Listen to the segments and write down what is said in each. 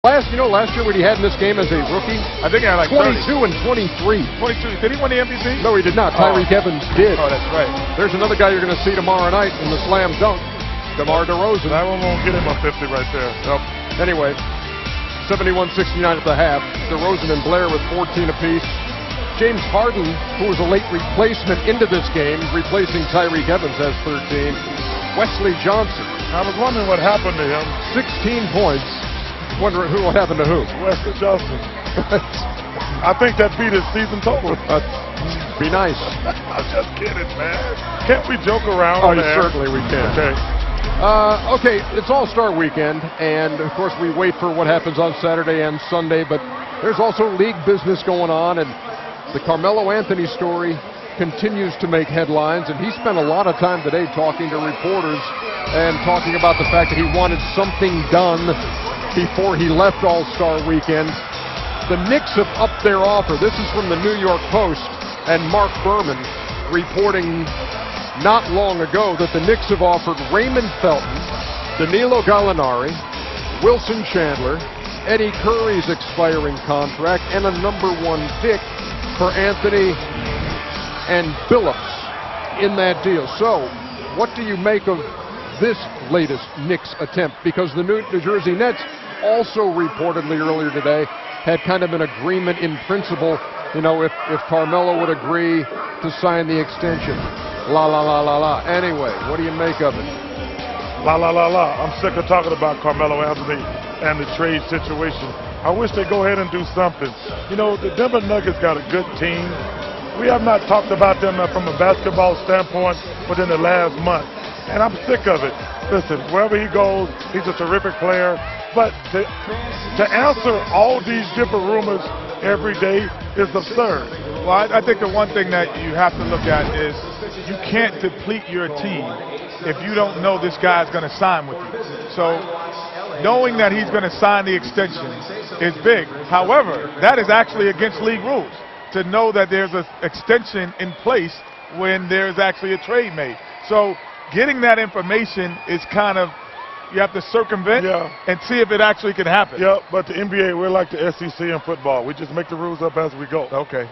Last year what he had in this game as a rookie, I think he had like 22 30. and 23. 22. Did he win the MVP? No, he did not. Tyreek Evans did. Oh, that's right. There's another guy you're going to see tomorrow night in the slam dunk, DeMar DeRozan. That one won't get him a 50 right there. Nope. Anyway, 71-69 at the half. DeRozan and Blair with 14 apiece. James Harden, who was a late replacement into this game, replacing Tyreek Evans, has 13. Wesley Johnson. I was wondering what happened to him. 16 points. Wondering what happened to who? Wesley Johnson. I think that beat his season total. Be nice. I'm just kidding, man. Can't we joke around? Oh, certainly we can. Okay. Okay, it's All-Star Weekend, and of course we wait for what happens on Saturday and Sunday, but there's also league business going on, and the Carmelo Anthony story continues to make headlines, and he spent a lot of time today talking to reporters and talking about the fact that he wanted something done before he left All-Star Weekend. The Knicks have upped their offer. This is from the New York Post, and Mark Berman reporting not long ago that the Knicks have offered Raymond Felton, Danilo Gallinari, Wilson Chandler, Eddie Curry's expiring contract, and a number 1 pick for Anthony and Billups in that deal. So, what do you make of this latest Knicks attempt? Because the New Jersey Nets also reportedly earlier today had kind of an agreement in principle, if Carmelo would agree to sign the extension. La la la la la. Anyway, what do you make of it? La la la la. I'm sick of talking about Carmelo Anthony and the trade situation. I wish they'd go ahead and do something. The Denver Nuggets got a good team. We have not talked about them from a basketball standpoint within the last month, and I'm sick of it. Listen, wherever he goes, he's a terrific player, but to answer all these different rumors every day is absurd. Well, I think the one thing that you have to look at is you can't deplete your team if you don't know this guy's going to sign with you. So knowing that he's going to sign the extension is big. However, that is actually against league rules, to know that there's an extension in place when there's actually a trade made. So getting that information is kind of, you have to circumvent and see if it actually can happen. Yeah, but the NBA, we're like the SEC in football. We just make the rules up as we go. Okay.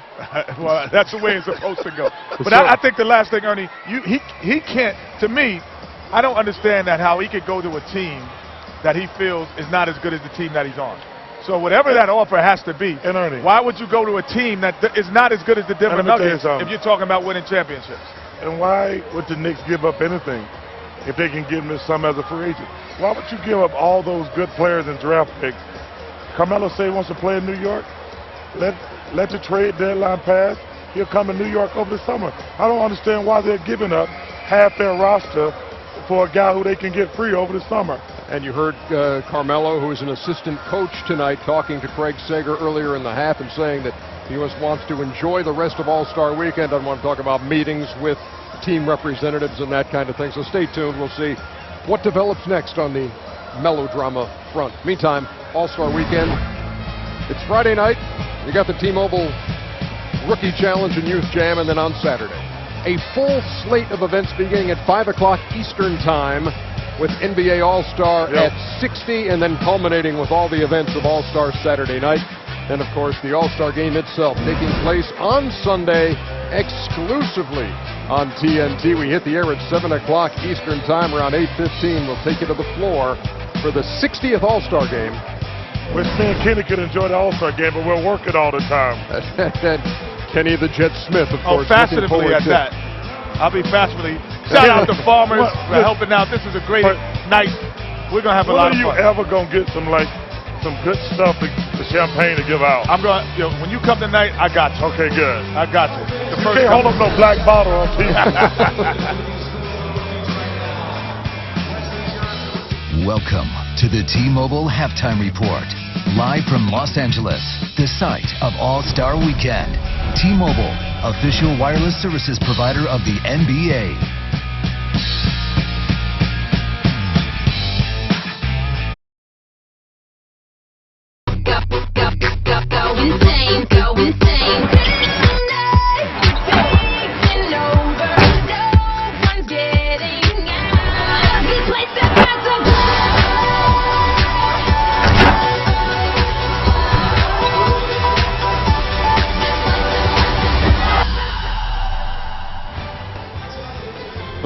Well, that's the way it's supposed to go. But I think the last thing, Ernie, he can't, to me, I don't understand that how he could go to a team that he feels is not as good as the team that he's on. So whatever that offer has to be, and Ernie, why would you go to a team that is not as good as the Denver Nuggets if you're talking about winning championships? And why would the Knicks give up anything if they can give him some as a free agent? Why would you give up all those good players and draft picks? Carmelo say he wants to play in New York. Let the trade deadline pass. He'll come to New York over the summer. I don't understand why they're giving up half their roster for a guy who they can get free over the summer. And you heard Carmelo, who is an assistant coach tonight, talking to Craig Sager earlier in the half and saying that he wants to enjoy the rest of All-Star Weekend. Doesn't want to talk about meetings with team representatives and that kind of thing. So stay tuned. We'll see what develops next on the melodrama front. Meantime, All-Star Weekend. It's Friday night. You got the T-Mobile Rookie Challenge and Youth Jam, and then on Saturday, a full slate of events beginning at 5 o'clock Eastern Time with NBA All-Star at 60, and then culminating with all the events of All-Star Saturday night. And, of course, the All-Star Game itself taking place on Sunday exclusively on TNT. We hit the air at 7 o'clock Eastern Time, around 8:15. We'll take you to the floor for the 60th All-Star Game. Wish me and Kenny could enjoy the All-Star Game, but we're working all the time. And Kenny the Jet Smith, of course. Fashionably at that. I'll be fashionably. Shout out to Farmers for helping out. This is a great night. We're going to have a lot of fun. When are you ever going to get some good stuff, the champagne to give out? I'm going to, when you come tonight, I got you. Okay, good. I got you. You can't hold up no black bottle on TV. Welcome to the T-Mobile Halftime Report. Live from Los Angeles, the site of All-Star Weekend. T-Mobile, official wireless services provider of the NBA. Go insane.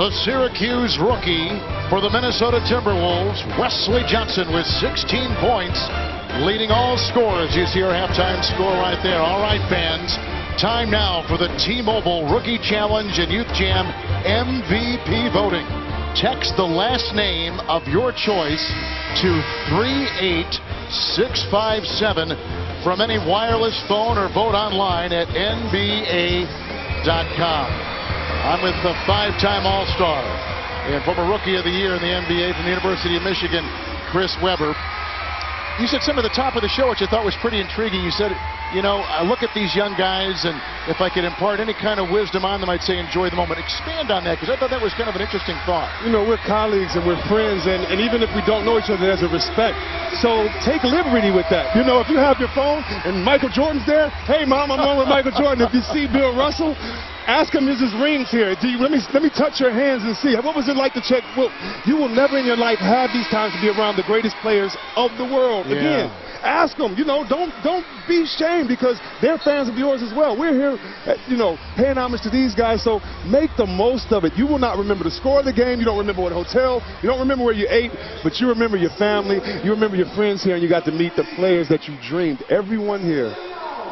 The Syracuse rookie for the Minnesota Timberwolves, Wesley Johnson, with 16 points, leading all scorers. You see our halftime score right there. All right, fans, time now for the T-Mobile Rookie Challenge and Youth Jam MVP voting. Text the last name of your choice to 38657 from any wireless phone or vote online at NBA.com. I'm with the 5-time All-Star and former Rookie of the Year in the NBA from the University of Michigan, Chris Webber. You said some of the top of the show, which I thought was pretty intriguing. You said, you know, I look at these young guys, and if I could impart any kind of wisdom on them, I'd say enjoy the moment. Expand on that, because I thought that was kind of an interesting thought. You know, we're colleagues and we're friends, and even if we don't know each other, there's a respect. So take liberty with that. You know, if you have your phone and Michael Jordan's there, hey, Mom, I'm on with Michael Jordan. If you see Bill Russell, ask him, is his rings here? Let me touch your hands and see. What was it like to check? Well, you will never in your life have these times to be around the greatest players of the world. Yeah. Again, ask them. You know, don't be ashamed, because they're fans of yours as well. We're here, you know, paying homage to these guys. So make the most of it. You will not remember the score of the game. You don't remember what hotel. You don't remember where you ate, but you remember your family. You remember your friends here, and you got to meet the players that you dreamed. Everyone here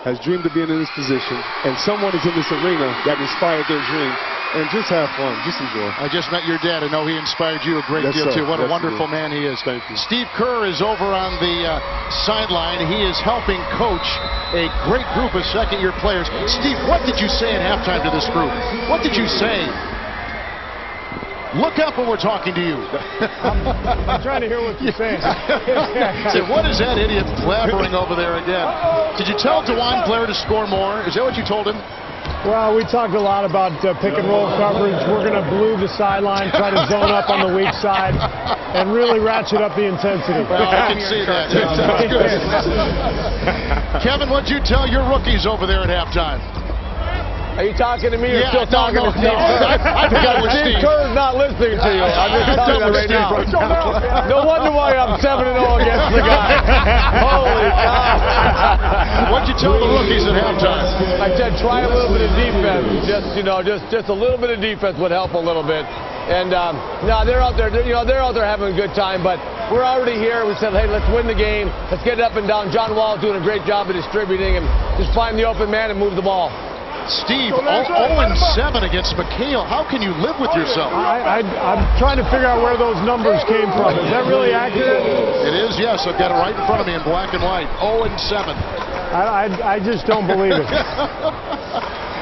has dreamed of being in this position, and someone is in this arena that inspired their dream. And just have fun, just enjoy. I just met your dad. I know he inspired you a great Yes, deal, sir. too. What a Yes, wonderful he did. man he is. Thank you. Steve Kerr is over on the sideline. He is helping coach a great group of second-year players. Steve, what did you say at halftime to this group? What did you say? Look up when we're talking to you. I'm trying to hear what you're saying. Say, what is that idiot blabbering over there again? Did you tell DeJuan Blair to score more? Is that what you told him? Well, we talked a lot about pick and roll coverage. We're going to blue the sideline, try to zone up on the weak side, and really ratchet up the intensity. Well, I can see that. That sounds good. Kevin, what'd you tell your rookies over there at halftime? Are you talking to me or Yeah, still talking to Steve? I forgot it was Steve. Kerr's not listening to you. I'm just telling you right now. No wonder why I'm 7-0 against the guy. Holy cow. What'd you tell the rookies at halftime? I said try a little bit of defense. Just a little bit of defense would help a little bit. And no, they're out there. They're out there having a good time. But we're already here. We said, hey, let's win the game. Let's get it up and down. John Wall's doing a great job of distributing, and just find the open man and move the ball. Steve, 0-7 against McHale. How can you live with yourself? I'm trying to figure out where those numbers came from. Is that really accurate? It is, yes. I've got it right in front of me in black and white. 0-7. I just don't believe it.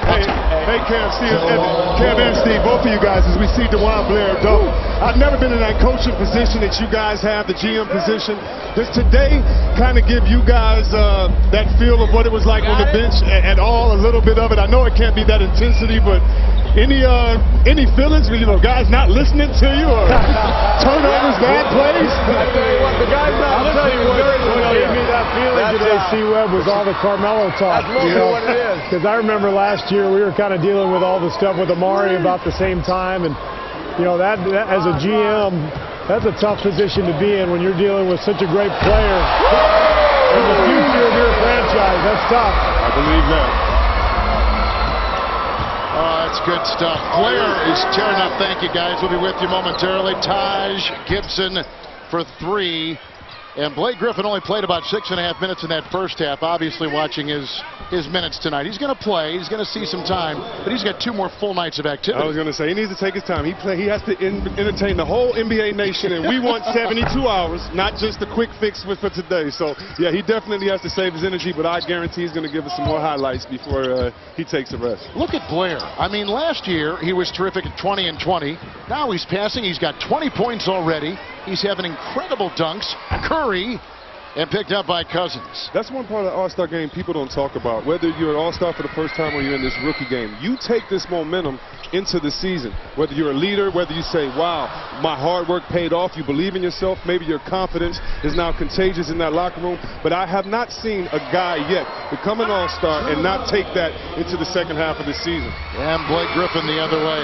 Hey, Cam, and Steve, both of you guys, as we see DeJuan Blair go, I've never been in that coaching position that you guys have, the GM position. Does today kind of give you guys that feel of what it was like on the bench at all, a little bit of it? I know it can't be that intensity, but any feelings, guys not listening to you, or turnovers, bad plays? I tell you what, the guys not listening what gave me that feeling today, C-Web, was all the Carmelo talk. That's mostly what it is. Because I remember last year we were kind of dealing with all the stuff with Amari about the same time, and that as a GM, that's a tough position to be in when you're dealing with such a great player in the future of your franchise. That's tough. I believe that. Oh, that's good stuff. Blair is tearing up. Thank you, guys. We'll be with you momentarily. Taj Gibson for 3. And Blake Griffin only played about 6.5 minutes in that first half. Obviously watching his minutes tonight. He's going to play. He's going to see some time. But he's got 2 more full nights of activity. I was going to say, he needs to take his time. He has to entertain the whole NBA nation, and we want 72 hours, not just the quick fix for today. So, yeah, he definitely has to save his energy, but I guarantee he's going to give us some more highlights before he takes a rest. Look at Blair. I mean, last year he was terrific at 20 and 20. Now he's passing. He's got 20 points already. He's having incredible dunks. Curry, and picked up by Cousins. That's one part of the All-Star game people don't talk about. Whether you're an All-Star for the first time or you're in this rookie game, you take this momentum into the season. Whether you're a leader, whether you say, wow, my hard work paid off, you believe in yourself, maybe your confidence is now contagious in that locker room. But I have not seen a guy yet become an All-Star and not take that into the second half of the season. And Blake Griffin the other way.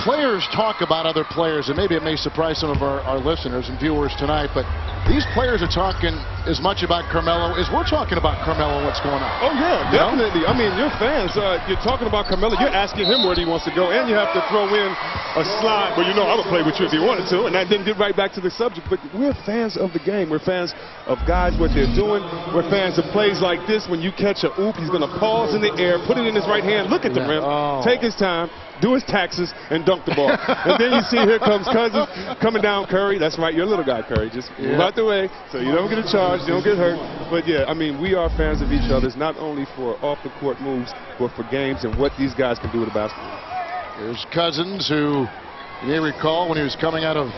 Players talk about other players, and maybe it may surprise some of our listeners and viewers tonight, but these players are talking as much about Carmelo as we're talking about Carmelo and what's going on. Oh, yeah, definitely. I mean, your fans, you're talking about Carmelo. You're asking him where he wants to go, and you have to throw in a slide. Well, you know, I would play with you if you wanted to, and that didn't get right back to the subject. But we're fans of the game. We're fans of guys, what they're doing. We're fans of plays like this. When you catch a oop, he's going to pause in the air, put it in his right hand, look at the rim, take his time, do his taxes, and dunk the ball. And then you see here comes Cousins coming down Curry. That's right, you're a little guy, Curry. Just move out the way so you don't get a charge, you don't get hurt. But yeah, I mean, we are fans of each other's, not only for off-the-court moves, but for games and what these guys can do with the basketball. Here's Cousins, who you may recall when he was coming out of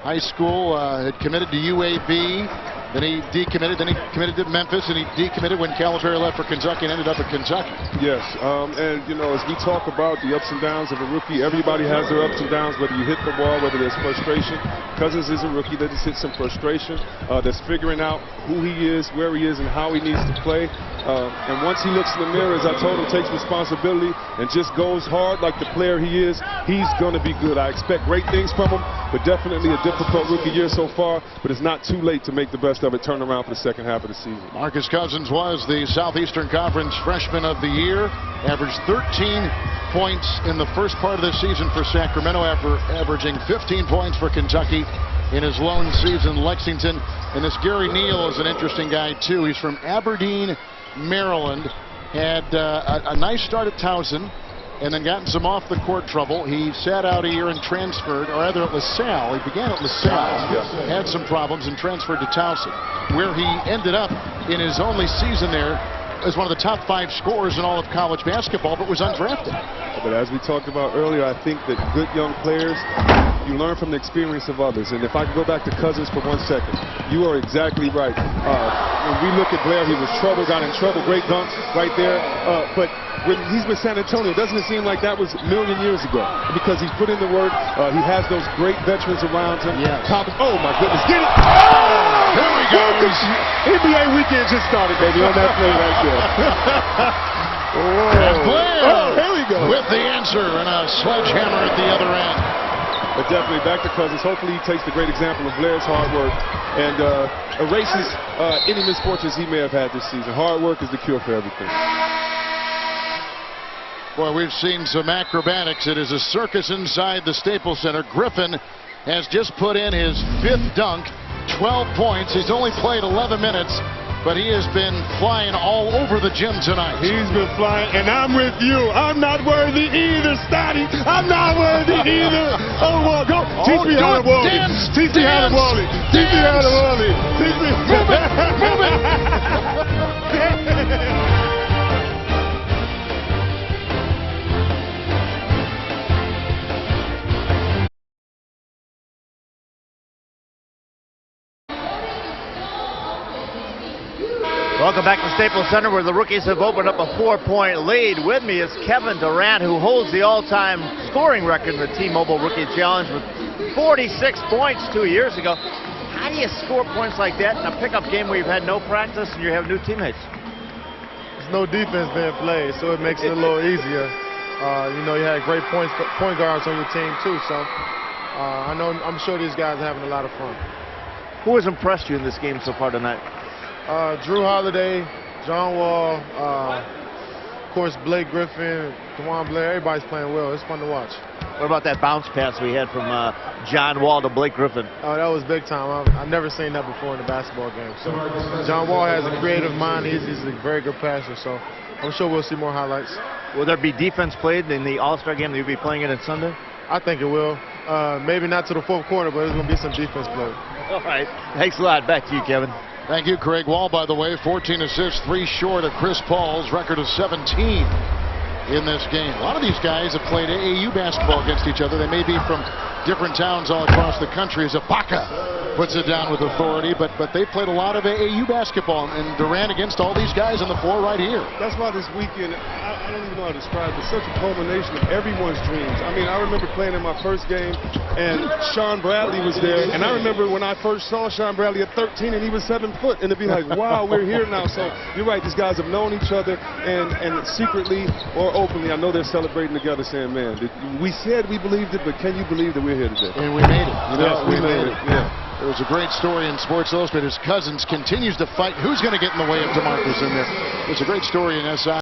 high school, had committed to UAB. Then he decommitted, then he committed to Memphis, and he decommitted when Calipari left for Kentucky and ended up at Kentucky. Yes, and you know, as we talk about the ups and downs of a rookie, everybody has their ups and downs, whether you hit the ball, whether there's frustration. Cousins is a rookie that just hit some frustration, that's figuring out who he is, where he is, and how he needs to play. And once he looks in the mirror, as I told him, takes responsibility and just goes hard like the player he is, he's going to be good. I expect great things from him, but definitely a difficult rookie year so far, but it's not too late to make the best of it, turn around for the second half of the season. Marcus Cousins was the Southeastern Conference Freshman of the Year, averaged 13 points in the first part of the season for Sacramento, after averaging 15 points for Kentucky in his lone season in Lexington. And this Gary Neal is an interesting guy too. He's from Aberdeen, Maryland, had a nice start at Towson, and then got in some off-the-court trouble. He sat out a year and transferred, or rather at LaSalle. He began at LaSalle, had some problems, and transferred to Towson, where he ended up in his only season there as one of the top 5 scorers in all of college basketball, but was undrafted. But as we talked about earlier, I think that good young players, you learn from the experience of others. And if I can go back to Cousins for 1 second, you are exactly right. When we look at Blair, he was got in trouble, great dunk right there. But when he's with San Antonio, doesn't it seem like that was a million years ago? Because he's put in the work. He has those great veterans around him. Yes. Oh, my goodness. Get it! Oh! Here we go. NBA weekend just started, baby, on that play right there. And Blair, here we go, with the answer and a sledgehammer at the other end. But definitely back to Cousins. Hopefully he takes the great example of Blair's hard work and erases any misfortunes he may have had this season. Hard work is the cure for everything. Boy, we've seen some acrobatics. It is a circus inside the Staples Center. Griffin has just put in his 5th dunk, 12 points. He's only played 11 minutes, but he has been flying all over the gym tonight. He's been flying, and I'm with you. I'm not worthy either, Stotty. I'm not worthy either. Oh, well, go. Teach me how to Wally. Teach me how to Wally. Teach me how to Wally. Teach me. Move it. Move it. Welcome back to Staples Center, where the rookies have opened up a 4-point lead. With me is Kevin Durant, who holds the all-time scoring record in the T-Mobile Rookie Challenge with 46 points 2 years ago. How do you score points like that in a pickup game where you've had no practice and you have new teammates? There's no defense being played, so it makes it a little easier. You know, you had great point guards on your team too, so I'm sure these guys are having a lot of fun. Who has impressed you in this game so far tonight? Drew Holiday, John Wall, of course Blake Griffin, DeJuan Blair. Everybody's playing well. It's fun to watch. What about that bounce pass we had from John Wall to Blake Griffin? Oh, that was big time. I've never seen that before in a basketball game. So John Wall has a creative mind. He's a very good passer. So I'm sure we'll see more highlights. Will there be defense played in the All-Star game that you'll be playing it on Sunday? I think it will. Maybe not to the 4th quarter, but there's going to be some defense played. All right. Thanks a lot. Back to you, Kevin. Thank you, Craig Wall, by the way. 14 assists, 3 short of Chris Paul's record of 17 in this game. A lot of these guys have played AAU basketball against each other. They may be from different towns all across the country, as Ibaka puts it down with authority, but they played a lot of AAU basketball, and Durant against all these guys on the floor right here. That's why this weekend, I don't even know how to describe it, such a culmination of everyone's dreams. I mean, I remember playing in my first game, and Sean Bradley was there, and I remember when I first saw Sean Bradley at 13, and he was 7 foot, and it'd be like, wow, we're here now. So you're right, these guys have known each other, and secretly or openly, I know they're celebrating together, saying, man, we said we believed it, but can you believe that we're here today? And we made it. You know, we made it. Yeah. There was a great story in Sports Illustrated. Cousins continues to fight. Who's going to get in the way of DeMarcus in there? There's a great story in SI.